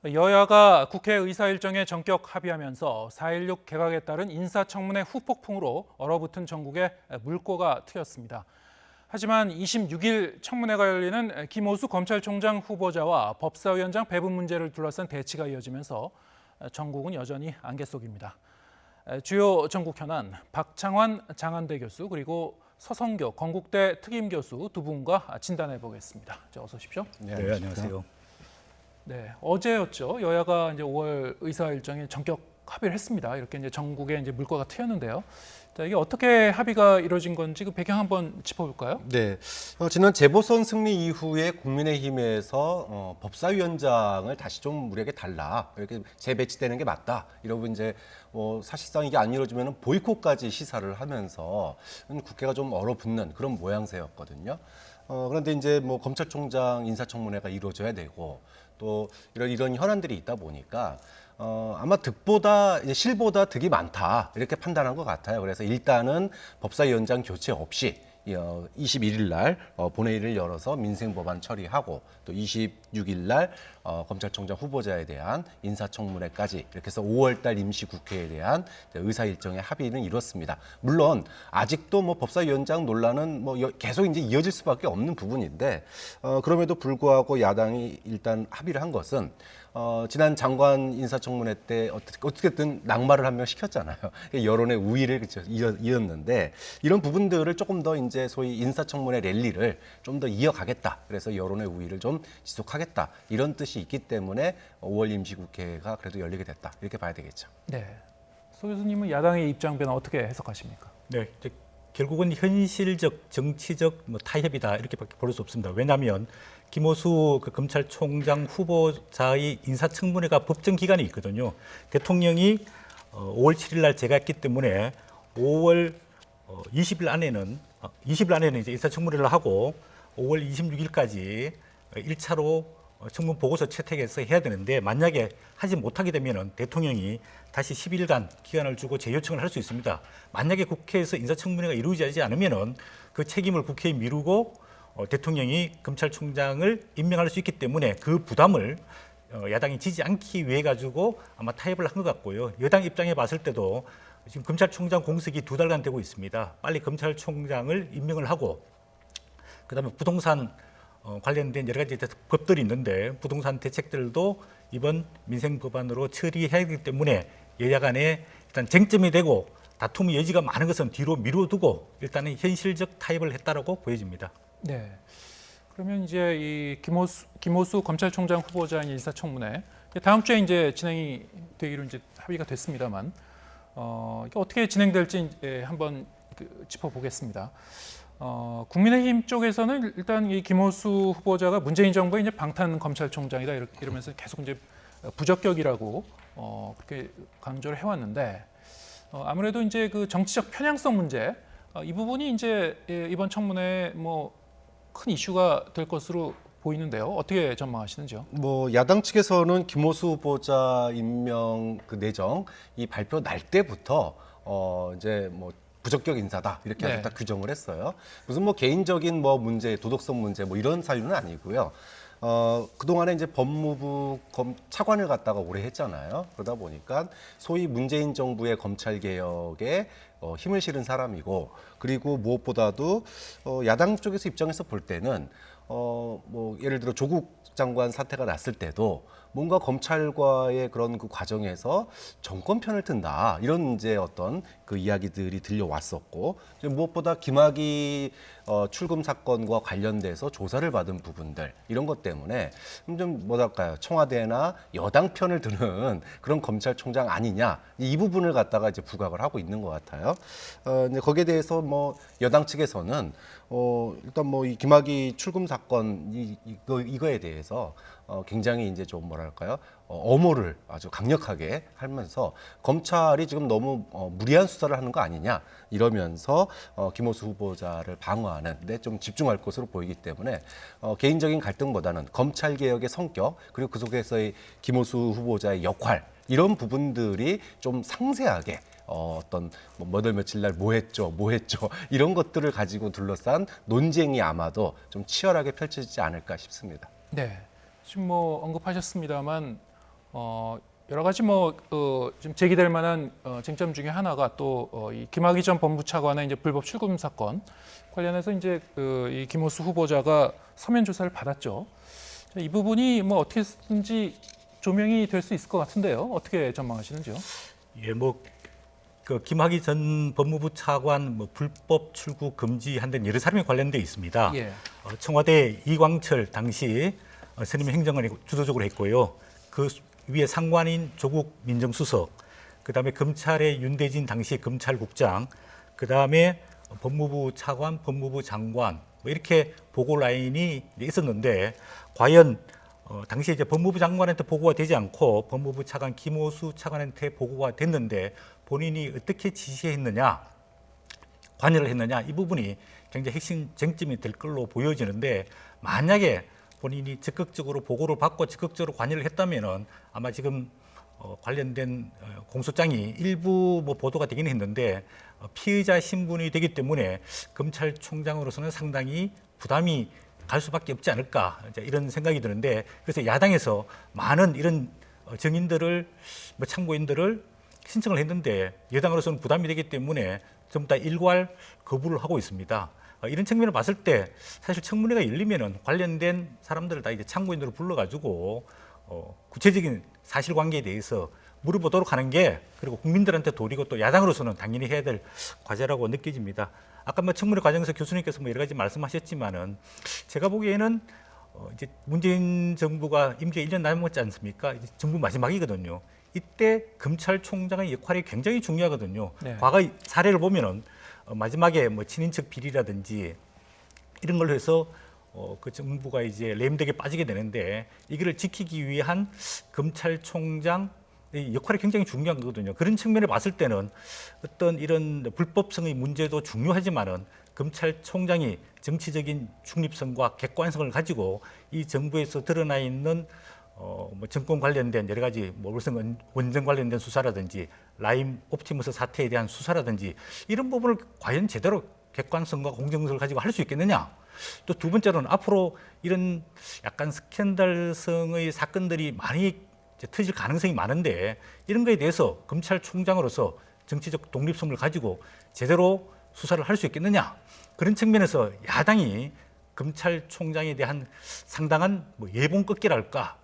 여야가 국회 의사 일정에 전격 합의하면서 4.16 개각에 따른 인사청문회 후폭풍으로 얼어붙은 전국에 물꼬가 트였습니다. 하지만 26일 청문회가 열리는 김오수 검찰총장 후보자와 법사위원장 배분 문제를 둘러싼 대치가 이어지면서 전국은 여전히 안개 속입니다. 주요 전국 현안 박창환 장안대 교수 그리고 서성교 건국대 특임 교수 두 분과 진단해 보겠습니다. 어서 오십시오. 네, 안녕하세요. 네, 어제였죠. 여야가 이제 5월 의사 일정에 전격 합의를 했습니다. 이렇게 이제 전국에 이제 물꼬가 트였는데요. 자, 이게 어떻게 합의가 이루어진 건지 그 배경 한번 짚어볼까요? 네, 지난 재보선 승리 이후에 국민의힘에서 법사위원장을 다시 좀 우리에게 달라, 이렇게 재배치되는 게 맞다. 이러고 이제 사실상 이게 안 이루어지면 보이콧까지 시사를 하면서 국회가 좀 얼어붙는 그런 모양새였거든요. 그런데 이제 검찰총장 인사청문회가 이루어져야 되고 또 이런 현안들이 있다 보니까 아마 득보다 이제 실보다 득이 많다 이렇게 판단한 것 같아요. 그래서 일단은 법사위원장 교체 없이 21일 날 본회의를 열어서 민생법안 처리하고 또 26일 날 검찰총장 후보자에 대한 인사청문회까지 이렇게 해서 5월 달 임시국회에 대한 의사 일정의 합의는 이뤘습니다. 물론 아직도 법사위원장 논란은 계속 이제 이어질 수밖에 없는 부분인데 그럼에도 불구하고 야당이 일단 합의를 한 것은 지난 장관 인사청문회 때 어떻게든 낙마를 한 명 시켰잖아요. 여론의 우위를 이었는데 이런 부분들을 조금 더 이제 소위 인사청문회 랠리를 좀 더 이어가겠다. 그래서 여론의 우위를 좀 지속하겠다. 이런 뜻이 있기 때문에 5월 임시국회가 그래도 열리게 됐다. 이렇게 봐야 되겠죠. 네, 소 교수님은 야당의 입장 변화 어떻게 해석하십니까? 네, 결국은 현실적, 정치적 타협이다 이렇게밖에 볼 수 없습니다. 왜냐하면 김오수 검찰총장 후보자의 인사청문회가 법정 기간이 있거든요. 대통령이 5월 7일 날 제가했기 때문에 5월 20일 안에는 이제 인사청문회를 하고 5월 26일까지 1차로 청문 보고서 채택해서 해야 되는데 만약에 하지 못하게 되면 대통령이 다시 10일간 기간을 주고 재요청을 할 수 있습니다. 만약에 국회에서 인사청문회가 이루어지지 않으면 그 책임을 국회에 미루고 대통령이 검찰총장을 임명할 수 있기 때문에 그 부담을 야당이 지지 않기 위해 가지고 아마 타협을 한 것 같고요. 여당 입장에 봤을 때도 지금 검찰총장 공석이 2달간 되고 있습니다. 빨리 검찰총장을 임명을 하고 그다음에 부동산 관련된 여러 가지 법들이 있는데 부동산 대책들도 이번 민생 법안으로 처리해야 하기 때문에 여야 간에 일단 쟁점이 되고 다툼의 여지가 많은 것은 뒤로 미뤄두고 일단은 현실적 타협을 했다라고 보여집니다. 네. 그러면 이제 이 김오수 검찰총장 후보자인 인사청문회 다음 주에 이제 진행이 되기로 이제 합의가 됐습니다만 이게 어떻게 진행될지 한번 짚어보겠습니다. 국민의힘 쪽에서는 일단 이 김오수 후보자가 문재인 정부의 이제 방탄 검찰총장이다 이러면서 계속 이제 부적격이라고 그렇게 강조를 해왔는데 아무래도 이제 그 정치적 편향성 문제 이 부분이 이제 이번 청문회에 큰 이슈가 될 것으로 보이는데요. 어떻게 전망하시는지요? 야당 측에서는 김오수 후보자 임명 그 내정 이 발표 날 때부터 이제 부적격 인사다 이렇게 아주 딱 규정을 했어요. 무슨 개인적인 문제, 도덕성 문제 이런 사유는 아니고요. 그동안에 이제 법무부 차관을 갖다가 오래 했잖아요. 그러다 보니까 소위 문재인 정부의 검찰 개혁에 힘을 실은 사람이고 그리고 무엇보다도 야당 쪽에서 입장에서 볼 때는 예를 들어 조국 장관 사태가 났을 때도 뭔가 검찰과의 그런 그 과정에서 정권 편을 든다 이런 이제 어떤 그 이야기들이 들려왔었고 무엇보다 김학의 출금 사건과 관련돼서 조사를 받은 부분들 이런 것 때문에 좀 뭐랄까요 청와대나 여당 편을 드는 그런 검찰총장 아니냐 이 부분을 갖다가 이제 부각을 하고 있는 것 같아요. 이제 거기에 대해서 여당 측에서는 일단 이 김학의 출금 사건 이거에 대해서 굉장히 이제 좀 뭐랄까요 엄호를 아주 강력하게 하면서 검찰이 지금 너무 무리한 수사를 하는 거 아니냐 이러면서 김오수 후보자를 방어하는 데 좀 집중할 것으로 보이기 때문에 개인적인 갈등보다는 검찰 개혁의 성격 그리고 그 속에서의 김오수 후보자의 역할 이런 부분들이 좀 상세하게 어떤 몇 월 며칠 날 뭐 했죠 이런 것들을 가지고 둘러싼 논쟁이 아마도 좀 치열하게 펼쳐지지 않을까 싶습니다. 네, 지금 언급하셨습니다만 여러 가지 좀 제기될 만한 쟁점 중에 하나가 또 이 김학의 전 법무차관의 이제 불법 출금 사건 관련해서 이제 이 김호수 후보자가 서면 조사를 받았죠. 이 부분이 뭐 어떻게든지 조명이 될 수 있을 것 같은데요. 어떻게 전망하시는지요? 예, 그 김학의 전 법무부 차관 불법 출국 금지한 데는 여러 사람이 관련돼 있습니다. 예. 청와대 이광철 당시 선임 행정관이 주도적으로 했고요. 그 위에 상관인 조국 민정수석, 그다음에 검찰의 윤대진 당시 검찰국장, 그다음에 법무부 차관, 법무부 장관 이렇게 보고 라인이 있었는데 과연 당시에 이제 법무부 장관한테 보고가 되지 않고 법무부 차관 김호수 차관한테 보고가 됐는데 본인이 어떻게 지시했느냐, 관여를 했느냐 이 부분이 굉장히 핵심 쟁점이 될 걸로 보여지는데 만약에 본인이 적극적으로 보고를 받고 적극적으로 관여를 했다면은 아마 지금 관련된 공소장이 일부 보도가 되긴 했는데 피의자 신분이 되기 때문에 검찰총장으로서는 상당히 부담이 갈 수밖에 없지 않을까 이런 생각이 드는데 그래서 야당에서 많은 이런 증인들을 참고인들을 신청을 했는데 여당으로서는 부담이 되기 때문에 전부 다 일괄 거부를 하고 있습니다. 이런 측면을 봤을 때 사실 청문회가 열리면은 관련된 사람들을 다 이제 참고인으로 불러가지고 구체적인 사실관계에 대해서 물어보도록 하는 게 그리고 국민들한테 도리고 또 야당으로서는 당연히 해야 될 과제라고 느껴집니다. 아까 청문회 과정에서 교수님께서 여러 가지 말씀하셨지만은 제가 보기에는 이제 문재인 정부가 임기 1년 남았지 않습니까? 이제 정부 마지막이거든요. 이때 검찰총장의 역할이 굉장히 중요하거든요. 네. 과거 사례를 보면은 마지막에 친인척 비리라든지 이런 걸로 해서 그 정부가 이제 레임덕에 빠지게 되는데 이거를 지키기 위한 검찰총장 역할이 굉장히 중요한 거거든요. 그런 측면에 봤을 때는 어떤 이런 불법성의 문제도 중요하지만은 검찰총장이 정치적인 중립성과 객관성을 가지고 이 정부에서 드러나 있는 정권 관련된 여러 가지 월성 원전 관련된 수사라든지 라임 옵티머스 사태에 대한 수사라든지 이런 부분을 과연 제대로 객관성과 공정성을 가지고 할 수 있겠느냐. 또 두 번째로는 앞으로 이런 약간 스캔들성의 사건들이 많이 터질 가능성이 많은데 이런 거에 대해서 검찰총장으로서 정치적 독립성을 가지고 제대로 수사를 할 수 있겠느냐. 그런 측면에서 야당이 검찰총장에 대한 상당한 예봉 꺾기랄까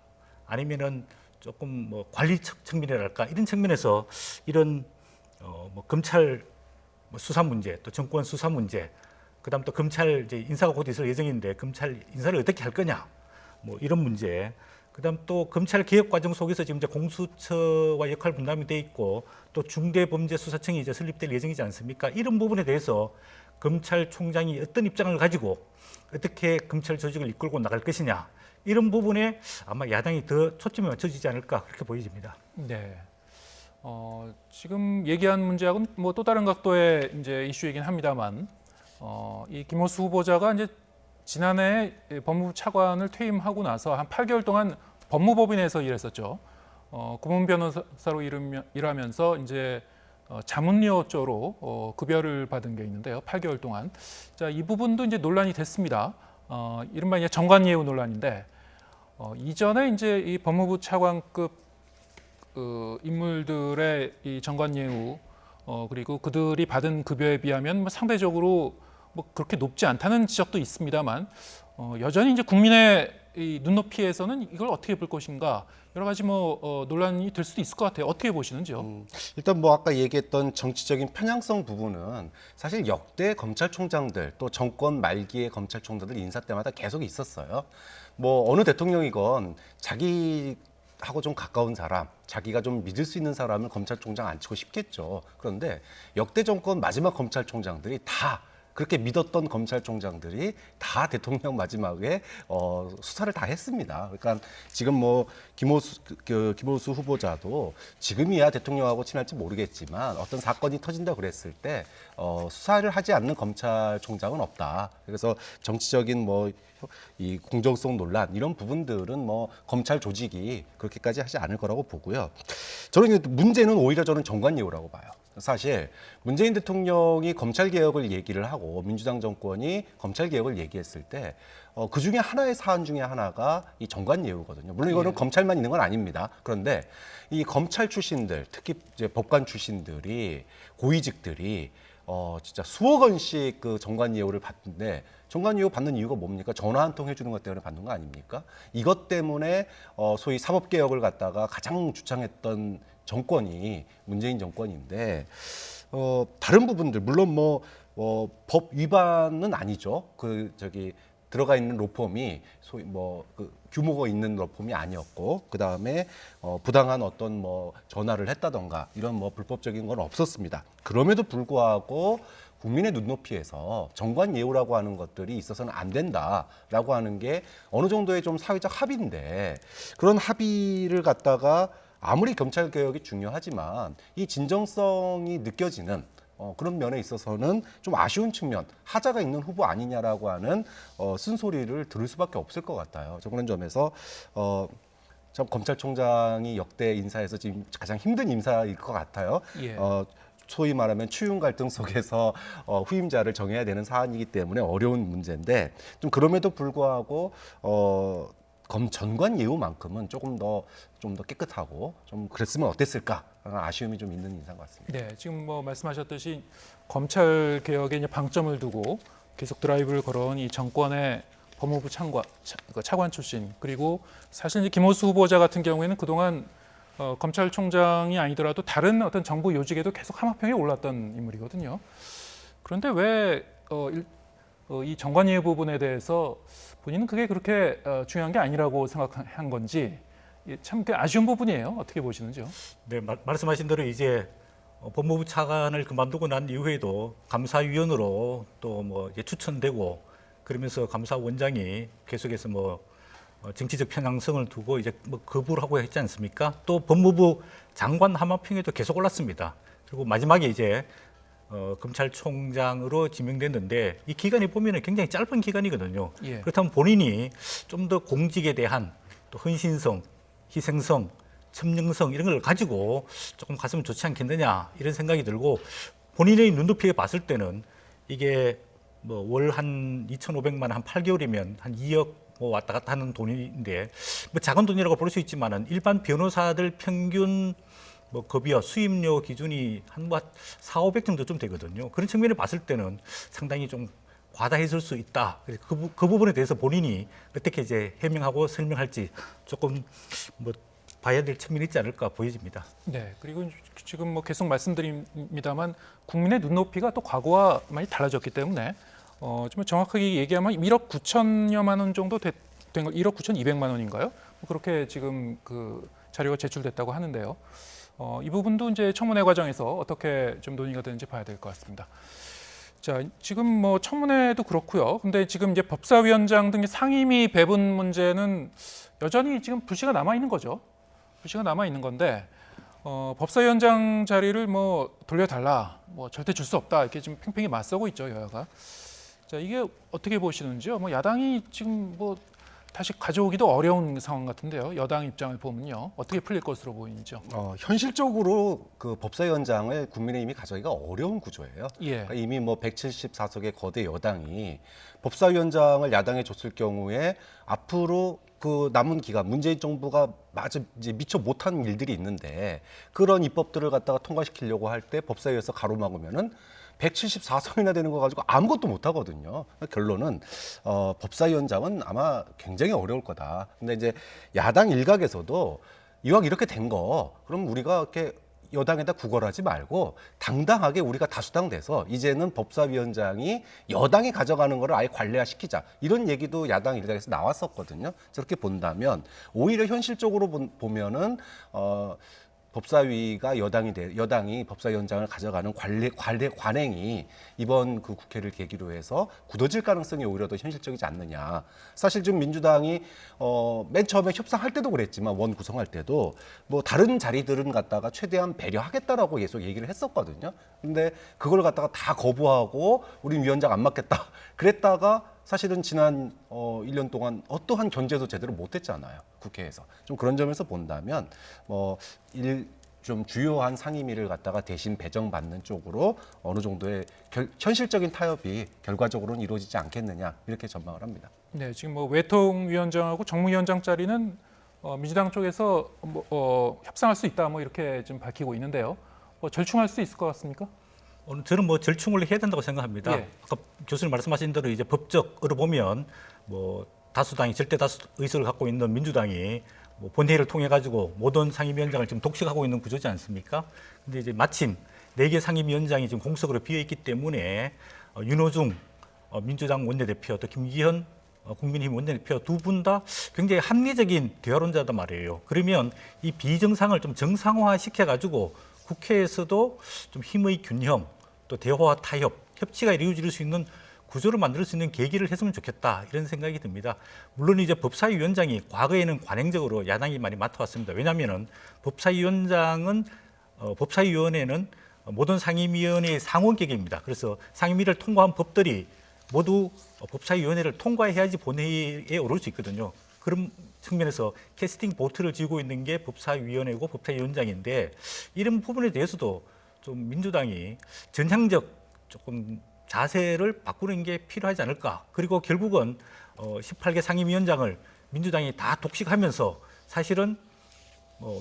아니면은 조금 관리 측면이랄까 이런 측면에서 이런 검찰 수사 문제 또 정권 수사 문제 그다음 또 검찰 이제 인사가 곧 있을 예정인데 검찰 인사를 어떻게 할 거냐 이런 문제 그다음 또 검찰 개혁 과정 속에서 지금 이제 공수처와 역할 분담이 돼 있고 또 중대범죄수사청이 이제 설립될 예정이지 않습니까? 이런 부분에 대해서 검찰총장이 어떤 입장을 가지고 어떻게 검찰 조직을 이끌고 나갈 것이냐 이런 부분에 아마 야당이 더 초점이 맞춰지지 않을까 그렇게 보여집니다. 네. 지금 얘기한 문제하고는 또 다른 각도의 이제 이슈이긴 합니다만, 이 김호수 후보자가 이제 지난해 법무부 차관을 퇴임하고 나서 한 8개월 동안 법무법인에서 일했었죠.顧問 변호사로 일하면서 이제 자문료 쪽으로 급여를 받은 게 있는데요. 8개월 동안. 자, 이 부분도 이제 논란이 됐습니다. 이른바 이제 정관예우 논란인데 이전에 이제 이 법무부 차관급 인물들의 이 정관예우 그리고 그들이 받은 급여에 비하면 상대적으로 그렇게 높지 않다는 지적도 있습니다만 여전히 이제 국민의 이 눈높이에서는 이걸 어떻게 볼 것인가 여러 가지 논란이 될 수도 있을 것 같아요. 어떻게 보시는지요? 일단 아까 얘기했던 정치적인 편향성 부분은 사실 역대 검찰총장들 또 정권 말기의 검찰총장들 인사 때마다 계속 있었어요. 어느 대통령이건 자기하고 좀 가까운 사람, 자기가 좀 믿을 수 있는 사람을 검찰총장 앉히고 싶겠죠. 그런데 역대 정권 마지막 검찰총장들이 다 그렇게 믿었던 검찰총장들이 다 대통령 마지막에 수사를 다 했습니다. 그러니까 지금 김호수 후보자도 지금이야 대통령하고 친할지 모르겠지만 어떤 사건이 터진다 그랬을 때 수사를 하지 않는 검찰총장은 없다. 그래서 정치적인 이 공정성 논란 이런 부분들은 뭐 검찰 조직이 그렇게까지 하지 않을 거라고 보고요. 저는 문제는 오히려 저는 정관예우라고 봐요. 사실 문재인 대통령이 검찰 개혁을 얘기를 하고 민주당 정권이 검찰 개혁을 얘기했을 때 그 중에 하나의 사안 중에 하나가 이 정관예우거든요. 물론 이거는 검찰만 있는 건 아닙니다. 그런데 이 검찰 출신들, 특히 이제 법관 출신들이 고위직들이 진짜 수억 원씩 그 정관예우를 받는데 정관예우 받는 이유가 뭡니까? 전화 한 통 해주는 것 때문에 받는 거 아닙니까? 이것 때문에 소위 사법개혁을 갖다가 가장 주창했던 정권이 문재인 정권인데 다른 부분들 물론 법 위반은 아니죠. 들어가 있는 로펌이 소위 그 규모가 있는 로펌이 아니었고 그 다음에 부당한 어떤 전화를 했다던가 이런 불법적인 건 없었습니다. 그럼에도 불구하고 국민의 눈높이에서 정관예우라고 하는 것들이 있어서는 안 된다라고 하는 게 어느 정도의 좀 사회적 합의인데 그런 합의를 갖다가 아무리 검찰 개혁이 중요하지만 이 진정성이 느껴지는 그런 면에 있어서는 좀 아쉬운 측면, 하자가 있는 후보 아니냐라고 하는 쓴소리를 들을 수밖에 없을 것 같아요. 그런 점에서 참 검찰총장이 역대 인사에서 지금 가장 힘든 인사일 것 같아요. 예. 소위 말하면 추윤 갈등 속에서 후임자를 정해야 되는 사안이기 때문에 어려운 문제인데 좀 그럼에도 불구하고 전관예우만큼은 좀 더 깨끗하고 좀 그랬으면 어땠을까 아쉬움이 좀 있는 인상 같습니다. 네, 지금 말씀하셨듯이 검찰 개혁에 이제 방점을 두고 계속 드라이브를 걸어온 이 정권의 법무부 차관 출신 그리고 사실 이제 김호수 후보자 같은 경우에는 그동안 검찰총장이 아니더라도 다른 어떤 정부 요직에도 계속 하마평에 올랐던 인물이거든요. 그런데 왜 이 정관예우 부분에 대해서 본인은 그게 그렇게 중요한 게 아니라고 생각한 건지 참 아쉬운 부분이에요. 어떻게 보시는지요? 네, 말씀하신 대로 이제 법무부 차관을 그만두고 난 이후에도 감사위원으로 또 추천되고 그러면서 감사원장이 계속해서 정치적 편향성을 두고 이제 거부를 하고 했지 않습니까? 또 법무부 장관 하마평에도 계속 올랐습니다. 그리고 마지막에 이제 검찰총장으로 지명됐는데 이 기간이 보면은 굉장히 짧은 기간이거든요. 예. 그렇다면 본인이 좀 더 공직에 대한 또 헌신성, 희생성, 천명성 이런 걸 가지고 조금 갔으면 좋지 않겠느냐 이런 생각이 들고 본인의 눈높이에 봤을 때는 이게 월 한 2,500만 원 한 8개월이면 한 2억 왔다 갔다 하는 돈인데 작은 돈이라고 볼 수 있지만은 일반 변호사들 평균 급여 수임료 기준이 한 4, 500 정도 좀 되거든요. 그런 측면에 봤을 때는 상당히 좀 과다했을 수 있다. 그 부분에 대해서 본인이 어떻게 이제 해명하고 설명할지 조금 봐야 될 측면이 있지 않을까 보여집니다. 네, 그리고 지금 계속 말씀드립니다만 국민의 눈높이가 또 과거와 많이 달라졌기 때문에 좀 정확하게 얘기하면 1억 9천여만 원 정도 된 걸 1억 9,200만 원인가요? 그렇게 지금 그 자료가 제출됐다고 하는데요. 이 부분도 이제 청문회 과정에서 어떻게 좀 논의가 되는지 봐야 될 것 같습니다. 자, 지금 청문회도 그렇고요. 근데 지금 이제 법사위원장 등 상임위 배분 문제는 여전히 지금 불씨가 남아 있는 거죠. 불씨가 남아 있는 건데 법사위원장 자리를 돌려달라, 절대 줄 수 없다 이렇게 지금 팽팽히 맞서고 있죠, 여야가. 자, 이게 어떻게 보시는지요? 야당이 지금 다시 가져오기도 어려운 상황 같은데요. 여당 입장을 보면요, 어떻게 풀릴 것으로 보이는지요? 현실적으로 그 법사위원장을 국민의힘이 가져가기가 어려운 구조예요. 예. 그러니까 이미 174석의 거대 여당이 법사위원장을 야당에 줬을 경우에 앞으로 그 남은 기간 문재인 정부가 이제 미처 못한 일들이 있는데 그런 입법들을 갖다가 통과시키려고 할 때 법사위에서 가로막으면은 174석이나 되는 거 가지고 아무것도 못 하거든요. 결론은 법사위원장은 아마 굉장히 어려울 거다. 근데 이제 야당 일각에서도 이왕 이렇게 된 거 그럼 우리가 이렇게 여당에다 구걸하지 말고 당당하게 우리가 다수당 돼서 이제는 법사위원장이 여당이 가져가는 거를 아예 관례화시키자 이런 얘기도 야당 일각에서 나왔었거든요. 저렇게 본다면 오히려 현실적으로 보면은 법사위가 여당이 법사위원장을 가져가는 관행이 이번 그 국회를 계기로 해서 굳어질 가능성이 오히려 더 현실적이지 않느냐. 사실 좀 민주당이 맨 처음에 협상할 때도 그랬지만 원 구성할 때도 다른 자리들은 갖다가 최대한 배려하겠다라고 계속 얘기를 했었거든요. 근데 그걸 갖다가 다 거부하고 우린 위원장 안 맡겠다. 그랬다가 사실은 지난 1년 동안 어떠한 견제도 제대로 못했잖아요. 국회에서. 좀 그런 점에서 본다면 좀 주요한 상임위를 갖다가 대신 배정받는 쪽으로 어느 정도의 현실적인 타협이 결과적으로는 이루어지지 않겠느냐 이렇게 전망을 합니다. 네, 지금 뭐 외통위원장하고 정무위원장 자리는 민주당 쪽에서 협상할 수 있다 뭐 이렇게 좀 밝히고 있는데요. 절충할 수 있을 것 같습니까? 저는 뭐 절충을 해야 된다고 생각합니다. 예. 아까 교수님 말씀하신 대로 이제 법적으로 보면 뭐 다수당이 절대 다수 의석을 갖고 있는 민주당이 뭐 본회의를 통해 가지고 모든 상임위원장을 지금 독식하고 있는 구조지 않습니까? 근데 이제 마침 4개 상임위원장이 지금 공석으로 비어 있기 때문에 윤호중 민주당 원내대표 또 김기현 국민의힘 원내대표 두 분 다 굉장히 합리적인 대화론자단 말이에요. 그러면 이 비정상을 좀 정상화 시켜 가지고 국회에서도 좀 힘의 균형 또 대화와 타협, 협치가 이루어질 수 있는 구조를 만들 수 있는 계기를 했으면 좋겠다 이런 생각이 듭니다. 물론 이제 법사위원장이 과거에는 관행적으로 야당이 많이 맡아왔습니다. 왜냐하면은 법사위원장은 법사위원회는 모든 상임위원회의 상원격입니다. 그래서 상임위를 통과한 법들이 모두 법사위원회를 통과해야지 본회의에 오를 수 있거든요. 그런 측면에서 캐스팅 보트를 쥐고 있는 게 법사위원회고 법사위원장인데 이런 부분에 대해서도 좀 민주당이 전향적 조금 자세를 바꾸는 게 필요하지 않을까. 그리고 결국은 18개 상임위원장을 민주당이 다 독식하면서 사실은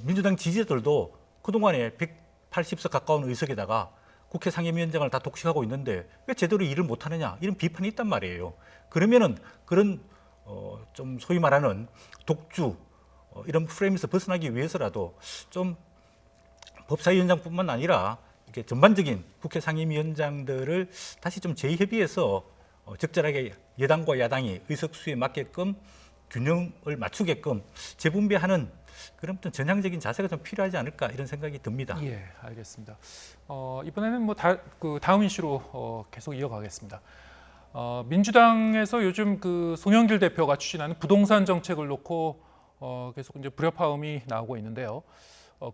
민주당 지지자들도 그동안에 180석 가까운 의석에다가 국회 상임위원장을 다 독식하고 있는데 왜 제대로 일을 못하느냐 이런 비판이 있단 말이에요. 그러면은 그런 좀 소위 말하는 독주 이런 프레임에서 벗어나기 위해서라도 좀 법사위원장뿐만 아니라 이렇게 전반적인 국회 상임위원장들을 다시 좀 재협의해서 적절하게 여당과 야당이 의석수에 맞게끔 균형을 맞추게끔 재분배하는 그런 좀 전향적인 자세가 좀 필요하지 않을까 이런 생각이 듭니다. 예, 알겠습니다. 이번에는 뭐 다음 이슈로 계속 이어가겠습니다. 민주당에서 요즘 그 송영길 대표가 추진하는 부동산 정책을 놓고 계속 이제 불협화음이 나오고 있는데요.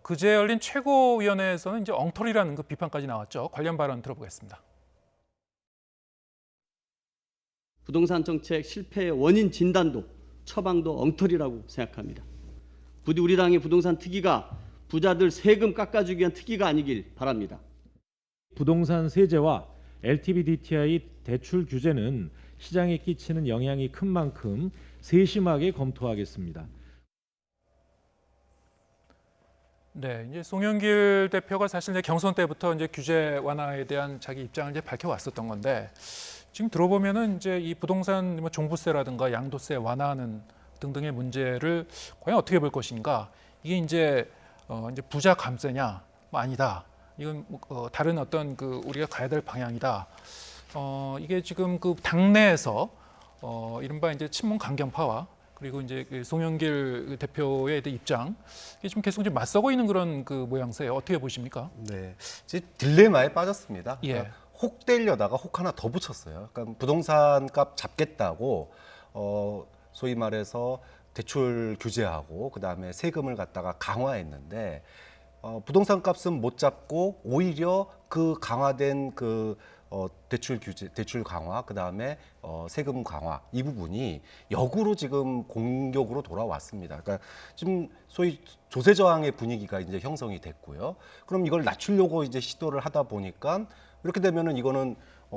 그제 열린 최고위원회에서는 이제 엉터리라는 그 비판까지 나왔죠. 관련 발언 들어보겠습니다. 부동산 정책 실패의 원인 진단도 처방도 엉터리라고 생각합니다. 부디 우리 당의 부동산 특위가 부자들 세금 깎아주기 위한 특위가 아니길 바랍니다. 부동산 세제와 LTV DTI 대출 규제는 시장에 끼치는 영향이 큰 만큼 세심하게 검토하겠습니다. 네, 이제 송영길 대표가 사실 이제 경선 때부터 이제 규제 완화에 대한 자기 입장을 이제 밝혀왔었던 건데 지금 들어보면은 이제 이 부동산 뭐 종부세라든가 양도세 완화하는 등등의 문제를 과연 어떻게 볼 것인가? 이게 이제 부자 감세냐? 뭐 아니다. 이건 다른 어떤 그 우리가 가야 될 방향이다. 이게 지금 그 당내에서 이른바 이제 친문 강경파와 그리고 이제 그 송영길 대표의 입장 이게 좀 계속 좀 맞서고 있는 그런 그 모양새예요. 어떻게 보십니까? 네, 이제 딜레마에 빠졌습니다. 예. 그러니까 혹 되려다가 혹 하나 더 붙였어요. 그러니까 부동산 값 잡겠다고 소위 말해서 대출 규제하고 그다음에 세금을 갖다가 강화했는데 부동산 값은 못 잡고 오히려 그 강화된 그 대출 규제, 대출 강화, 그다음에 세금 강화 이 부분이 역으로 지금 공격으로 돌아왔습니다. 그러니까 지금 소위 조세 저항의 분위기가 이제 형성이 됐고요. 그럼 이걸 낮추려고 이제 시도를 하다 보니까 이렇게 되면은 이거는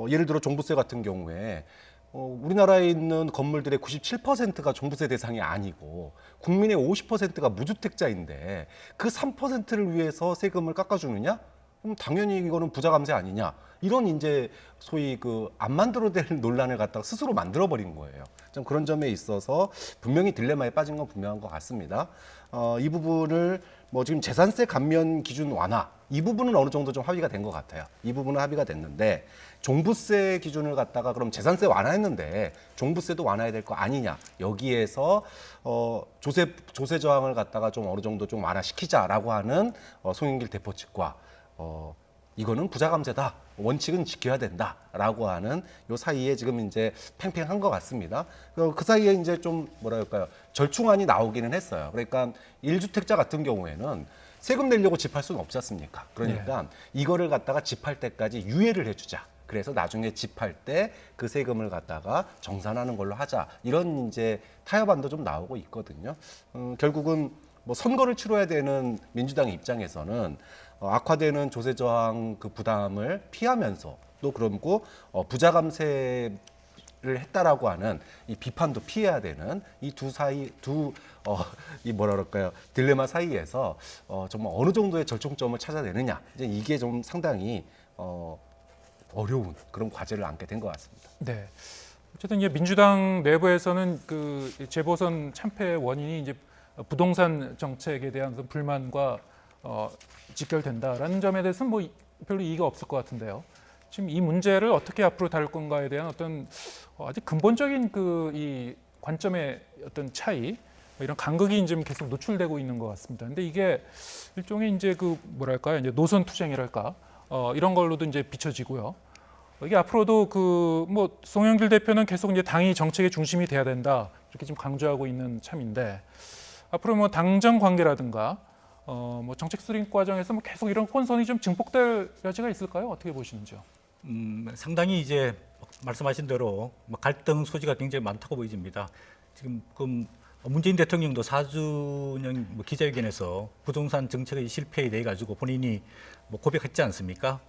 예를 들어 종부세 같은 경우에 우리나라에 있는 건물들의 97%가 종부세 대상이 아니고 국민의 50%가 무주택자인데 그 3%를 위해서 세금을 깎아주느냐? 그럼 당연히 이거는 부자 감세 아니냐? 이런 이제 소위 그 안 만들어낼 논란을 갖다가 스스로 만들어버린 거예요. 좀 그런 점에 있어서 분명히 딜레마에 빠진 건 분명한 것 같습니다. 이 부분을 뭐 지금 재산세 감면 기준 완화 이 부분은 어느 정도 좀 합의가 된 것 같아요. 이 부분은 합의가 됐는데 종부세 기준을 갖다가 그럼 재산세 완화했는데 종부세도 완화해야 될 거 아니냐 여기에서 조세 저항을 갖다가 좀 어느 정도 좀 완화시키자라고 하는 송영길 대표 측과 이거는 부자 감세다 원칙은 지켜야 된다라고 하는 요 사이에 지금 이제 팽팽한 것 같습니다. 그 사이에 이제 좀 뭐랄까요 절충안이 나오기는 했어요. 그러니까 1주택자 같은 경우에는 세금 내려고 집할 수는 없지 않습니까? 그러니까 이거를 갖다가 집할 때까지 유예를 해주자. 그래서 나중에 집할 때 그 세금을 갖다가 정산하는 걸로 하자. 이런 이제 타협안도 좀 나오고 있거든요. 결국은 뭐 선거를 치러야 되는 민주당 입장에서는 악화되는 조세 저항 그 부담을 피하면서 또 그러고 부자 감세를 했다라고 하는 이 비판도 피해야 되는 이 이 뭐라 그럴까요? 딜레마 사이에서 정말 어느 정도의 절충점을 찾아내느냐, 이제 이게 좀 상당히 어려운 그런 과제를 안게 된 것 같습니다. 네. 어쨌든 이제 민주당 내부에서는 그 재보선 참패의 원인이 이제 부동산 정책에 대한 어떤 불만과 직결된다라는 점에 대해서는 뭐 별로 이의가 없을 것 같은데요. 지금 이 문제를 어떻게 앞으로 다룰 건가에 대한 어떤 아주 근본적인 그 이 관점의 어떤 차이, 이런 간극이 좀 계속 노출되고 있는 것 같습니다. 근데 이게 일종의 이제 그 뭐랄까요, 이제 노선 투쟁이랄까, 이런 걸로도 이제 비춰지고요. 이게 앞으로도 그 뭐 송영길 대표는 계속 이제 당이 정책의 중심이 돼야 된다 이렇게 좀 강조하고 있는 참인데, 앞으로 뭐 당정 관계라든가 뭐 정책 수립 과정에서 뭐 계속 이런 혼선이 좀 증폭될 여지가 있을까요? 어떻게 보시는지요? 상당히 이제 말씀하신 대로 뭐 갈등 소지가 굉장히 많다고 보여집니다. 지금 문재인 대통령도 4주년 뭐 기자회견에서 부동산 정책의 실패에 대해 가지고 본인이 뭐 고백했지 않습니까?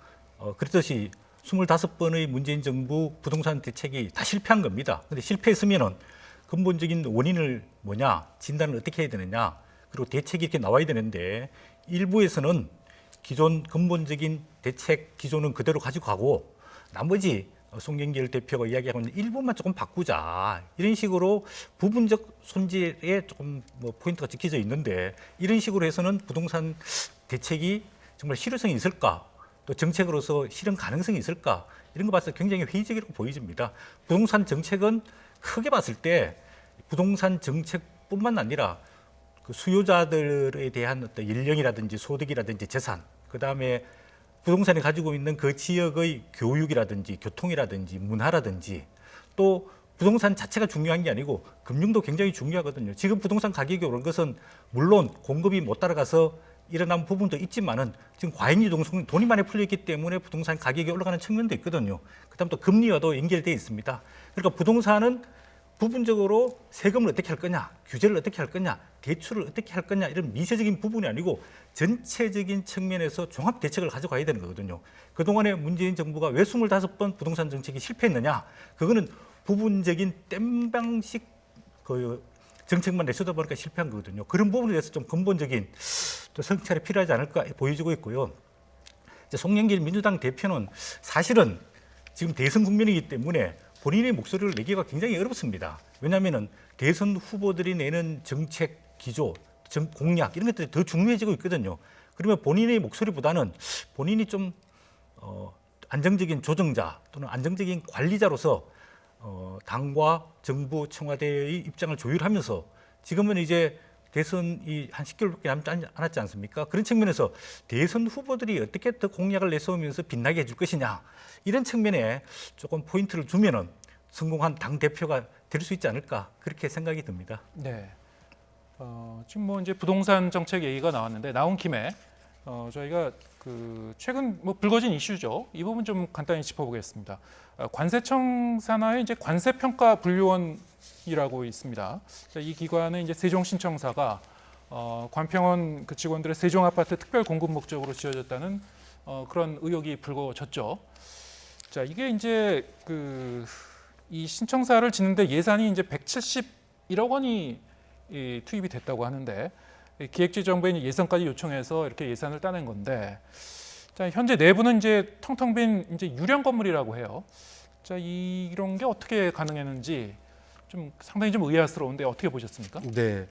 그렇듯이 25번의 문재인 정부 부동산 대책이 다 실패한 겁니다. 근데 실패했으면은 근본적인 원인을 뭐냐, 진단을 어떻게 해야 되느냐, 그리고 대책이 이렇게 나와야 되는데, 일부에서는 기존 근본적인 대책 기존은 그대로 가지고 가고 나머지 송영길 대표가 이야기하고 있는 일부만 조금 바꾸자, 이런 식으로 부분적 손질에 조금 뭐 포인트가 찍혀져 있는데, 이런 식으로 해서는 부동산 대책이 정말 실효성이 있을까, 또 정책으로서 실현 가능성이 있을까, 이런 거 봤을 때 굉장히 회의적이라고 보여집니다. 부동산 정책은 크게 봤을 때 부동산 정책뿐만 아니라 그 수요자들에 대한 어떤 연령이라든지 소득이라든지 재산, 그 다음에 부동산이 가지고 있는 그 지역의 교육이라든지 교통이라든지 문화라든지, 또 부동산 자체가 중요한 게 아니고 금융도 굉장히 중요하거든요. 지금 부동산 가격이 오른 것은 물론 공급이 못 따라가서 일어난 부분도 있지만은 지금 과잉유동, 돈이 많이 풀렸기 때문에 부동산 가격이 올라가는 측면도 있거든요. 그다음 또 금리와도 연결되어 있습니다. 그러니까 부동산은 부분적으로 세금을 어떻게 할 거냐, 규제를 어떻게 할 거냐, 대출을 어떻게 할 거냐, 이런 미세적인 부분이 아니고 전체적인 측면에서 종합 대책을 가져가야 되는 거거든요. 그동안에 문재인 정부가 왜 25번 부동산 정책이 실패했느냐, 그거는 부분적인 땜방식 그 정책만 내세우다 보니까 실패한 거거든요. 그런 부분에 대해서 좀 근본적인 또 성찰이 필요하지 않을까 보여지고 있고요. 이제 송영길 민주당 대표는 사실은 지금 대선 국면이기 때문에 본인의 목소리를 내기가 굉장히 어렵습니다. 왜냐하면 대선 후보들이 내는 정책 기조, 공약 이런 것들이 더 중요해지고 있거든요. 그러면 본인의 목소리보다는 본인이 좀 안정적인 조정자 또는 안정적인 관리자로서 당과 정부, 청와대의 입장을 조율하면서, 지금은 이제 대선이 한 10개월밖에 남지 않았지 않습니까? 그런 측면에서 대선 후보들이 어떻게 더 공약을 내세우면서 빛나게 해줄 것이냐, 이런 측면에 조금 포인트를 주면은 성공한 당 대표가 될 수 있지 않을까, 그렇게 생각이 듭니다. 네. 지금 뭐 이제 부동산 정책 얘기가 나왔는데, 나온 김에 저희가 그 최근 뭐 불거진 이슈죠. 이 부분 좀 간단히 짚어보겠습니다. 관세청 산하의 이제 관세평가분류원이라고 있습니다. 이 기관은 이제 세종신청사가 관평원 그 직원들의 세종 아파트 특별 공급 목적으로 지어졌다는 그런 의혹이 불거졌죠. 자, 이게 이제 이 신청사를 짓는데 예산이 이제 171억 원이 투입이 됐다고 하는데, 기획재정부에 예산까지 요청해서 이렇게 예산을 따낸 건데, 자, 현재 내부는 이제 텅텅 빈 이제 유령 건물이라고 해요. 자, 이런 게 어떻게 가능했는지 좀 상당히 좀 의아스러운데 어떻게 보셨습니까? 네,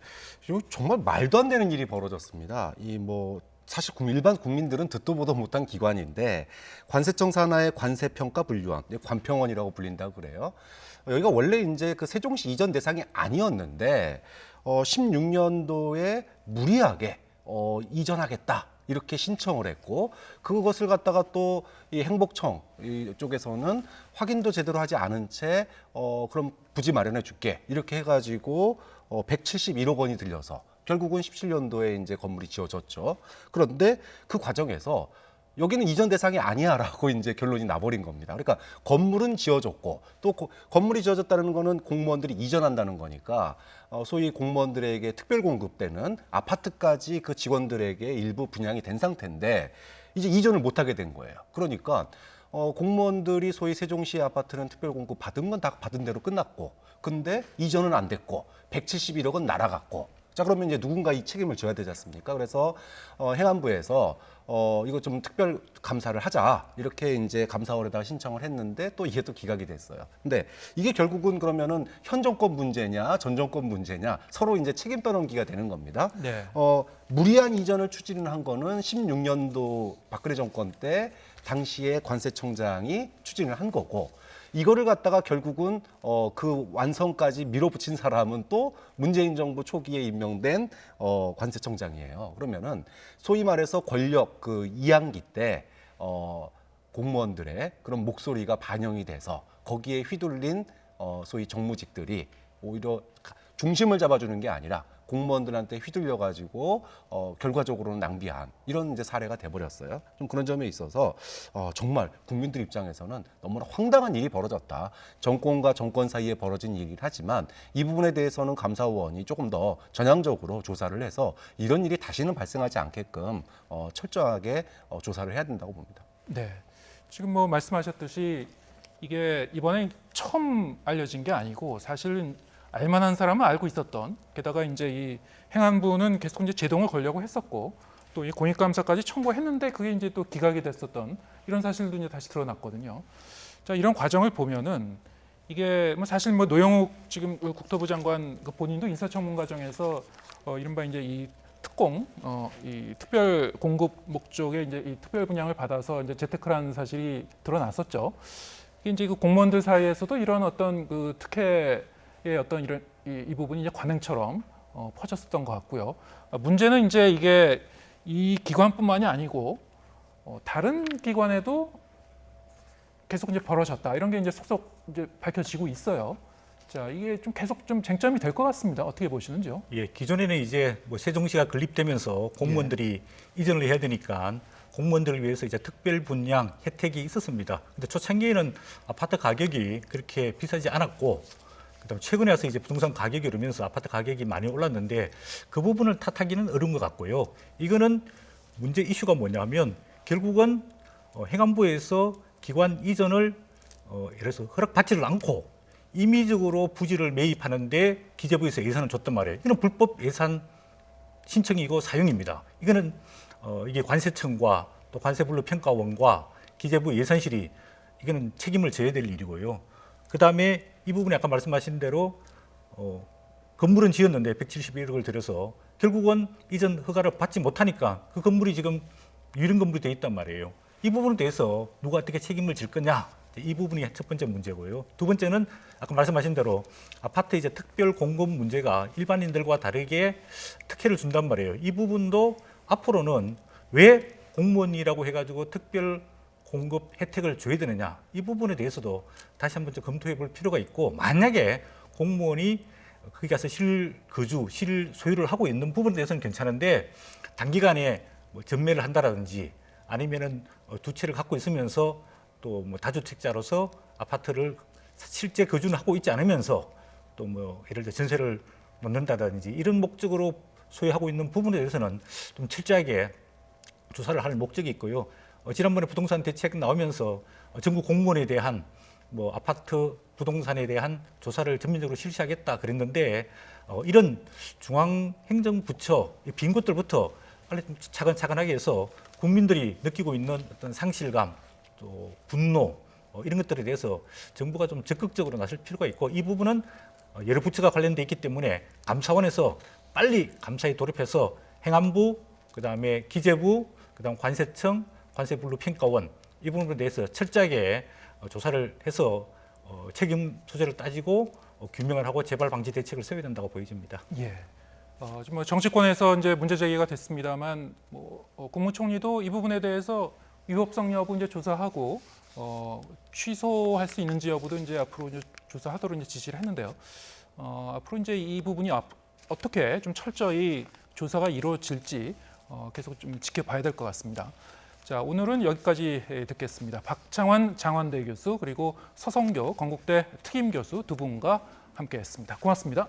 이거 정말 말도 안 되는 일이 벌어졌습니다. 사실 일반 국민들은 듣도 보도 못한 기관인데, 관세청 산하의 관세평가분류원, 관평원이라고 불린다고 그래요. 여기가 원래 이제 그 세종시 이전 대상이 아니었는데 16년도에 무리하게 이전하겠다 이렇게 신청을 했고, 그것을 갖다가 또 이 행복청 이쪽에서는 확인도 제대로 하지 않은 채 그럼 부지 마련해 줄게 이렇게 해가지고 171억 원이 들려서 결국은 17년도에 이제 건물이 지어졌죠. 그런데 그 과정에서 여기는 이전 대상이 아니야라고 이제 결론이 나버린 겁니다. 그러니까 건물은 지어졌고 또 건물이 지어졌다는 거는 공무원들이 이전한다는 거니까 소위 공무원들에게 특별 공급되는 아파트까지 그 직원들에게 일부 분양이 된 상태인데 이제 이전을 못 하게 된 거예요. 그러니까 공무원들이 소위 세종시 아파트는 특별 공급 받은 건 다 받은 대로 끝났고 근데 이전은 안 됐고 171억은 날아갔고 자 그러면 이제 누군가 이 책임을 져야 되지 않습니까? 그래서 행안부에서 이거 좀 특별 감사를 하자 이렇게 이제 감사원에다가 신청을 했는데 또 이게 또 기각이 됐어요. 근데 이게 결국은 그러면은 현 정권 문제냐 전 정권 문제냐 서로 이제 책임 떠넘기가 되는 겁니다. 네. 무리한 이전을 추진한 거는 16년도 박근혜 정권 때 당시에 관세청장이 추진을 한 거고 이거를 갖다가 결국은 그 완성까지 밀어붙인 사람은 또 문재인 정부 초기에 임명된 관세청장이에요. 그러면은 소위 말해서 권력 그 이양기 때 공무원들의 그런 목소리가 반영이 돼서 거기에 휘둘린 소위 정무직들이 오히려 중심을 잡아주는 게 아니라 공무원들한테 휘둘려 가지고 결과적으로는 낭비한 이런 이제 사례가 돼버렸어요. 좀 그런 점에 있어서 정말 국민들 입장에서는 너무나 황당한 일이 벌어졌다. 정권과 정권 사이에 벌어진 일이긴 하지만 이 부분에 대해서는 감사원이 조금 더 전향적으로 조사를 해서 이런 일이 다시는 발생하지 않게끔 철저하게 조사를 해야 된다고 봅니다. 네. 지금 뭐 말씀하셨듯이 이게 이번에 처음 알려진 게 아니고 사실은 알만한 사람은 알고 있었던 게다가 이제 이 행안부는 계속 이제 제동을 걸려고 했었고 또 이 공익감사까지 청구했는데 그게 이제 또 기각이 됐었던 이런 사실도 이제 다시 드러났거든요. 자 이런 과정을 보면은 이게 뭐 사실 뭐 노영욱 지금 국토부 장관 그 본인도 인사청문 과정에서 이른바 이제 이 특공 이 특별 공급 목적의 이제 이 특별 분양을 받아서 이제 재테크를 하는 사실이 드러났었죠. 이게 이제 그 공무원들 사이에서도 이런 어떤 그 특혜의 어떤 이런 이 부분이 이제 관행처럼 퍼졌었던 것 같고요. 문제는 이제 이게 이 기관뿐만이 아니고 다른 기관에도 계속 이제 벌어졌다 이런 게 이제 속속 이제 밝혀지고 있어요. 자 이게 좀 계속 좀 쟁점이 될 것 같습니다. 어떻게 보시는지요? 예, 기존에는 이제 뭐 세종시가 건립되면서 공무원들이 이전을 해야 되니까 공무원들을 위해서 이제 특별 분양 혜택이 있었습니다. 근데 초창기에는 아파트 가격이 그렇게 비싸지 않았고, 그다음 최근에 와서 이제 부동산 가격이 오르면서 아파트 가격이 많이 올랐는데 그 부분을 탓하기는 어려운 것 같고요. 이거는 문제 이슈가 뭐냐면 결국은 행안부에서 기관 이전을 예를 들어서 허락받지를 않고 임의적으로 부지를 매입하는데 기재부에서 예산을 줬단 말이에요. 이건 불법 예산 신청이고 사용입니다. 이거는 이게 관세청과 또 관세분류평가원과 기재부 예산실이 이거는 책임을 져야 될 일이고요. 그 다음에 이 부분에 아까 말씀하신 대로 건물은 지었는데 171억을 들여서 결국은 이전 허가를 받지 못하니까 그 건물이 지금 유령 건물이 돼 있단 말이에요. 이 부분에 대해서 누가 어떻게 책임을 질 거냐? 이 부분이 첫 번째 문제고요. 두 번째는 아까 말씀하신 대로 아파트 이제 특별 공급 문제가 일반인들과 다르게 특혜를 준단 말이에요. 이 부분도 앞으로는 왜 공무원이라고 해가지고 특별 공급 혜택을 줘야 되느냐, 이 부분에 대해서도 다시 한번 좀 검토해 볼 필요가 있고, 만약에 공무원이 거기 가서 실거주, 실소유를 하고 있는 부분에 대해서는 괜찮은데 단기간에 뭐 전매를 한다라든지 아니면은 두 채를 갖고 있으면서 또 뭐 다주택자로서 아파트를 실제 거주는 하고 있지 않으면서 또 뭐 예를 들어 전세를 놓는다든지 이런 목적으로 소유하고 있는 부분에 대해서는 좀 철저하게 조사를 할 목적이 있고요. 지난번에 부동산 대책 나오면서 전국 공무원에 대한 뭐 아파트 부동산에 대한 조사를 전면적으로 실시하겠다 그랬는데 이런 중앙행정부처 빈 곳들부터 빨리 좀 차근차근하게 해서 국민들이 느끼고 있는 어떤 상실감, 또 분노 이런 것들에 대해서 정부가 좀 적극적으로 나설 필요가 있고, 이 부분은 여러 부처가 관련돼 있기 때문에 감사원에서 빨리 감사에 돌입해서 행안부, 그다음에 기재부, 그다음 관세청, 관세분류평가원 이 부분에 대해서 철저하게 조사를 해서 책임 소재를 따지고 규명을 하고 재발 방지 대책을 세워야 된다고 보여집니다. 예. 지금 뭐 정치권에서 이제 문제 제기가 됐습니다만, 뭐 국무총리도 이 부분에 대해서 위법성 여부 이제 조사하고 취소할 수 있는지 여부도 이제 앞으로 이제 조사하도록 이제 지시를 했는데요. 앞으로 이제 이 부분이 어떻게 좀 철저히 조사가 이루어질지 계속 좀 지켜봐야 될 것 같습니다. 자, 오늘은 여기까지 듣겠습니다. 박창환 장환대 교수 그리고 서성교 건국대 특임 교수 두 분과 함께했습니다. 고맙습니다.